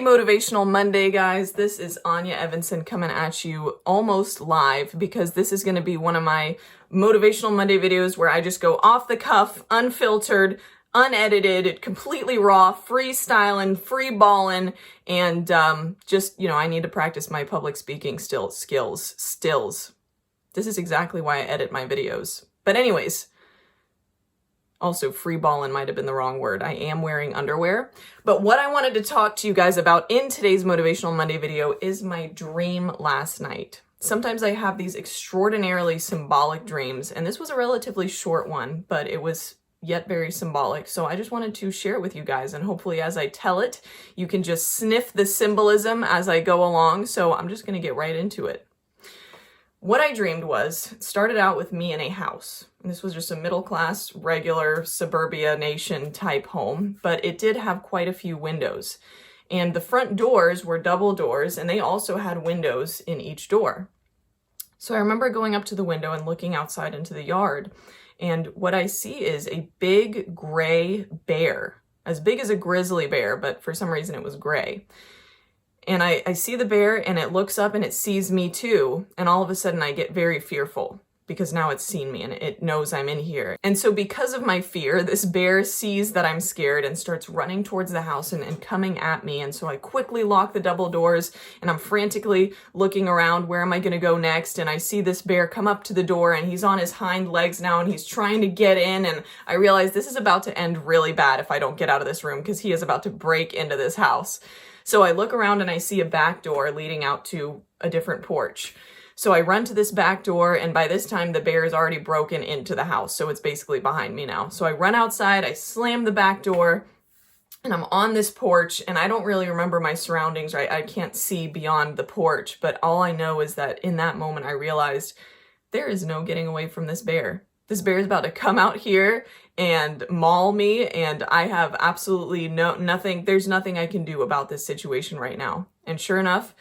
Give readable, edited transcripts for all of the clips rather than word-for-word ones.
Motivational Monday, guys. This is Anya Evanson coming at you almost live because this is going to be one of my Motivational Monday videos where I just go off the cuff, unfiltered, unedited, completely raw, freestyling, free balling, and I need to practice my public speaking stills. This is exactly why I edit my videos. But anyways, also, free ballin' might have been the wrong word. I am wearing underwear. But what I wanted to talk to you guys about in today's Motivational Monday video is my dream last night. Sometimes I have these extraordinarily symbolic dreams, and this was a relatively short one, but it was yet very symbolic. So I just wanted to share it with you guys, and hopefully as I tell it, you can just sniff the symbolism as I go along. So I'm just gonna get right into it. What I dreamed was, it started out with me in a house. And this was just a middle-class, regular, suburbia nation type home, but it did have quite a few windows. And the front doors were double doors, and they also had windows in each door. So I remember going up to the window and looking outside into the yard, and what I see is a big gray bear, as big as a grizzly bear, but for some reason it was gray. And I see the bear and it looks up and it sees me too. And all of a sudden I get very fearful because now it's seen me and it knows I'm in here. And so because of my fear, this bear sees that I'm scared and starts running towards the house and coming at me. And so I quickly lock the double doors and I'm frantically looking around. Where am I going to go next? And I see this bear come up to the door and he's on his hind legs now and he's trying to get in. And I realize this is about to end really bad if I don't get out of this room because he is about to break into this house. So I look around and I see a back door leading out to a different porch. So I run to this back door, and by this time the bear is already broken into the house. So it's basically behind me now. So I run outside, I slam the back door, and I'm on this porch, and I don't really remember my surroundings, right? I can't see beyond the porch, but all I know is that in that moment I realized there is no getting away from this bear. This bear is about to come out here and maul me, and I have absolutely nothing. There's nothing I can do about this situation right now. And sure enough,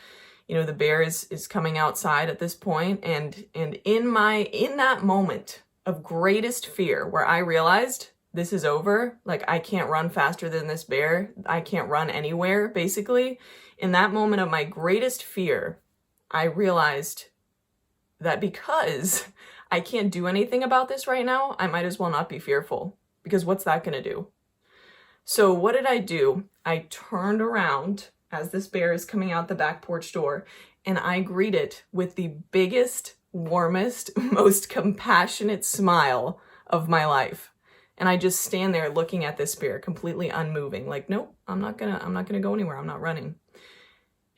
the bear is coming outside at this point, and in that moment of greatest fear where I realized this is over, like I can't run faster than this bear, I can't run anywhere, basically. In that moment of my greatest fear, I realized that because I can't do anything about this right now, I might as well not be fearful, because what's that going to do? So what did I do? I turned around as this bear is coming out the back porch door, and I greet it with the biggest, warmest, most compassionate smile of my life. And I just stand there looking at this bear, completely unmoving, like, nope, I'm not gonna go anywhere. I'm not running.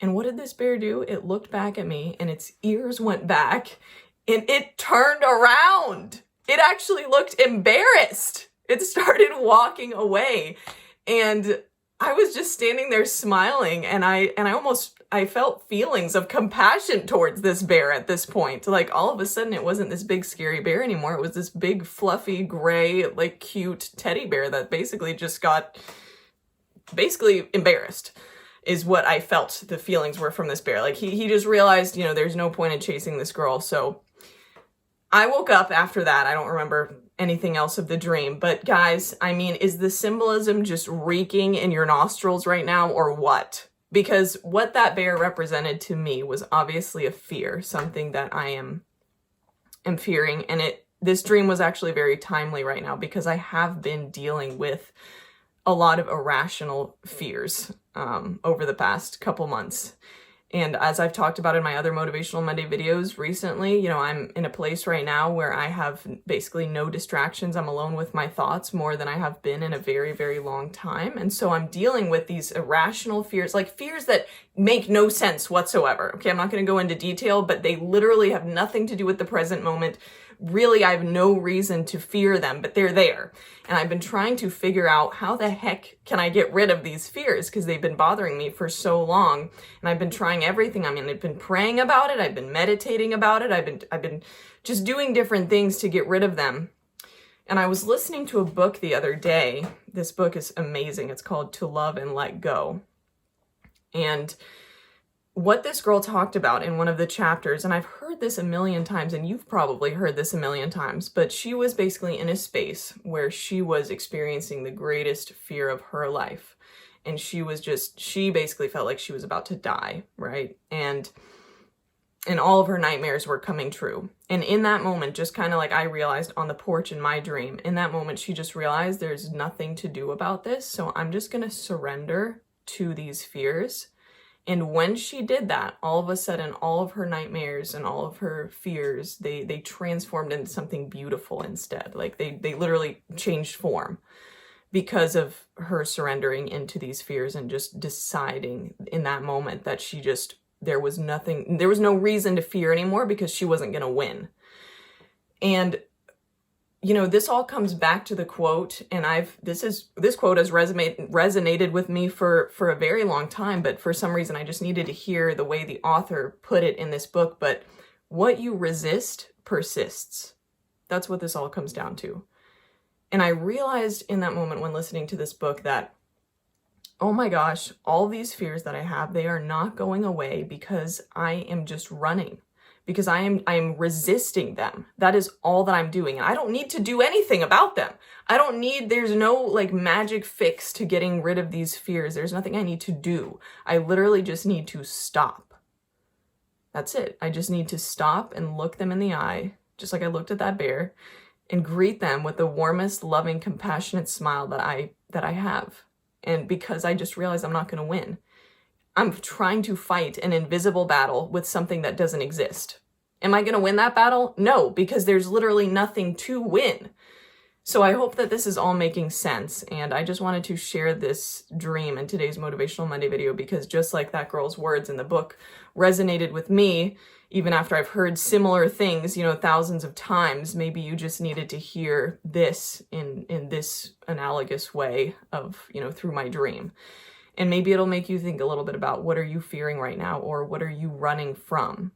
And what did this bear do? It looked back at me and its ears went back and it turned around. It actually looked embarrassed. It started walking away. And I was just standing there smiling, and I felt feelings of compassion towards this bear at this point. Like all of a sudden it wasn't this big scary bear anymore. It was this big fluffy gray, like cute teddy bear that basically just got embarrassed, is what I felt the feelings were from this bear. Like he just realized, there's no point in chasing this girl. So I woke up after that. I don't remember anything else of the dream, but guys, is the symbolism just reeking in your nostrils right now, or what? Because what that bear represented to me was obviously a fear, something that I am fearing. And this dream was actually very timely right now because I have been dealing with a lot of irrational fears over the past couple months. And as I've talked about in my other Motivational Monday videos recently, I'm in a place right now where I have basically no distractions. I'm alone with my thoughts more than I have been in a very, very long time. And so I'm dealing with these irrational fears, like fears that make no sense whatsoever. Okay, I'm not going to go into detail, but they literally have nothing to do with the present moment. Really, I have no reason to fear them, but they're there. And I've been trying to figure out how the heck can I get rid of these fears, because they've been bothering me for so long. And I've been trying everything. I've been praying about it. I've been meditating about it. I've been just doing different things to get rid of them. And I was listening to a book the other day. This book is amazing. It's called To Love and Let Go. And what this girl talked about in one of the chapters, and I've heard this a million times, and you've probably heard this a million times, but she was basically in a space where she was experiencing the greatest fear of her life. and she basically felt like she was about to die, right? And all of her nightmares were coming true. And in that moment, just kind of like I realized on the porch in my dream, in that moment, she just realized there's nothing to do about this. So I'm just going to surrender to these fears. And when she did that, all of a sudden, all of her nightmares and all of her fears, they transformed into something beautiful instead. Like they literally changed form because of her surrendering into these fears and just deciding in that moment that there was no reason to fear anymore because she wasn't going to win. And, you know, this all comes back to the quote, and this quote has resonated with me for a very long time, but for some reason I just needed to hear the way the author put it in this book. But what you resist persists. That's what this all comes down to. And I realized in that moment when listening to this book that, oh my gosh, all these fears that I have, they are not going away because I am just running, because I am resisting them. That is all that I'm doing. And I don't need to do anything about them. There's no like magic fix to getting rid of these fears. There's nothing I need to do. I literally just need to stop. That's it. I just need to stop and look them in the eye, just like I looked at that bear, and greet them with the warmest, loving, compassionate smile that I have. And because I just realized I'm not going to win. I'm trying to fight an invisible battle with something that doesn't exist. Am I going to win that battle? No, because there's literally nothing to win. So I hope that this is all making sense. And I just wanted to share this dream in today's Motivational Monday video because just like that girl's words in the book resonated with me, even after I've heard similar things, you know, thousands of times, maybe you just needed to hear this in this analogous way of, you know, through my dream. And maybe it'll make you think a little bit about what are you fearing right now, or what are you running from?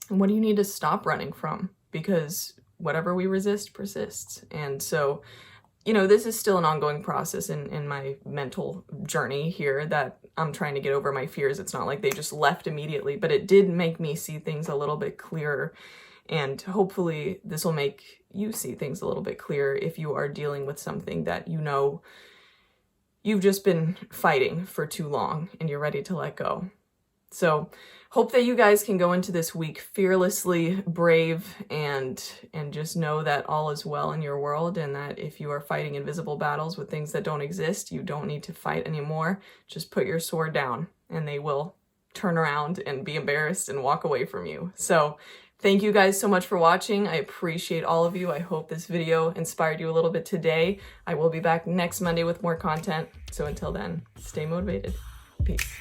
And what do you need to stop running from? Because whatever we resist persists. And so, you know, this is still an ongoing process in my mental journey here that I'm trying to get over my fears. It's not like they just left immediately, but it did make me see things a little bit clearer. And hopefully this will make you see things a little bit clearer if you are dealing with something that you know you've just been fighting for too long and you're ready to let go. So hope that you guys can go into this week fearlessly brave and just know that all is well in your world, and that if you are fighting invisible battles with things that don't exist, you don't need to fight anymore. Just put your sword down and they will turn around and be embarrassed and walk away from you. So thank you guys so much for watching. I appreciate all of you. I hope this video inspired you a little bit today. I will be back next Monday with more content. So until then, stay motivated. Peace.